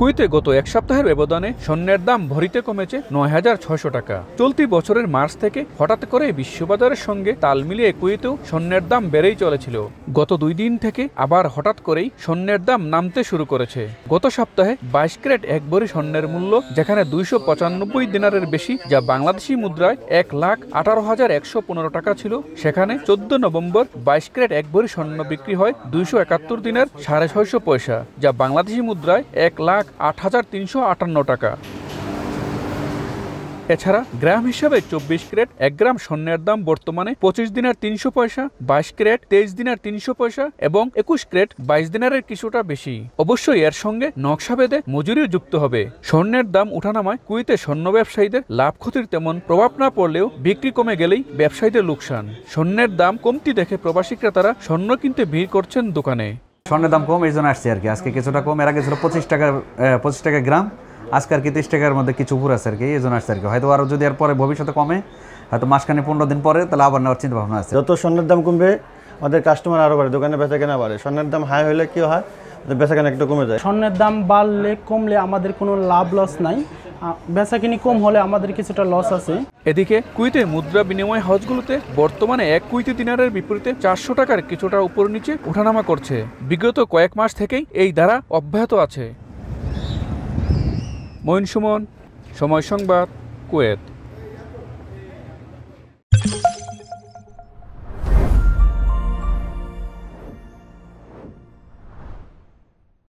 কুয়েতে গত এক সপ্তাহের ব্যবধানে স্বর্ণের দাম ভরিতে কমেছে ৯,৬০০ টাকা। চলতি বছরের মার্চ থেকে হঠাৎ করে বিশ্ববাজারের সঙ্গে তাল মিলিয়ে কুয়েতেও স্বর্ণের দাম বেড়েই চলেছিল। গত 2 দিন থেকে আবার হঠাৎ করেই স্বর্ণের দাম নামতে শুরু করেছে। গত সপ্তাহে 22 ক্যারেট 1 ভরি স্বর্ণের মূল্য যেখানে 295 দিনারের বেশি, যা বাংলাদেশি মুদ্রায় 1,18,115 টাকা ছিল, সেখানে 14 নভেম্বর 22 ক্যারেট 1 ভরি স্বর্ণ বিক্রি হয় 271 দিনার 650 পয়সা, যা বাংলাদেশি মুদ্রায় 1,08,358 টাকা। এছাড়া গ্রাম হিসাবে 24 ক্যারেট 1 গ্রাম স্বর্ণের দাম বর্তমানে 25 দিনার 300 পয়সা, 22 ক্যারেট 23 দিনার 300 পয়সা এবং 21 ক্যারেট 22 দিনারের কিছুটা বেশি। অবশ্যই এর সঙ্গে নকশা ভেদে মজুরিও যুক্ত হবে। স্বর্ণের দাম উঠানামায় কুয়েতে স্বর্ণ ব্যবসায়ীদের লাভ ক্ষতির তেমন প্রভাব না পড়লেও বিক্রি কমে গেলেই ব্যবসায়ীদের লোকসান। স্বর্ণের দাম কমতি দেখে প্রবাসী ক্রেতারা স্বর্ণ কিনতে ভিড় করছেন দোকানে। স্বর্ণের দাম কম, এই জন্য আসছে আর কি। আজকে কিছুটা কম, এর আগে ছিল 25 টাকা গ্রাম, আজকে আর কি 30 টাকার মধ্যে কিছু উপর আছে আর কি, এই জন্য আসছে আর কি। হয়তো আরও যদি এর পরে ভবিষ্যতে কমে, হয়তো মাসখানে 15 দিন পরে, তাহলে আবার নেওয়ার চিন্তা ভাবনা আছে। যত স্বর্ণের দাম কমবে আমাদের কাস্টমার আরও বাড়ে, দোকানে বেচা কেনা বাড়ে। স্বর্ণের দাম হাই হলে কি হয়, বেচা কেনা একটু কমে যায়। স্বর্ণের দাম বাড়লে কমলে আমাদের কোনো লাভ লস নাই, বেচাকিনি কম হলে আমাদের কিছুটা লস আছে। এদিকে কুয়েতে মুদ্রা বিনিময় হাউসগুলোতে বর্তমানে 1 কুয়েতি দিনারের বিপরীতে 400 টাকার কিছুটা উপর নিচে ওঠানামা করছে। বিগত কয়েক মাস থেকেই এই ধারা অব্যাহত আছে। মঈন সুমন, সময় সংবাদ, কুয়েত।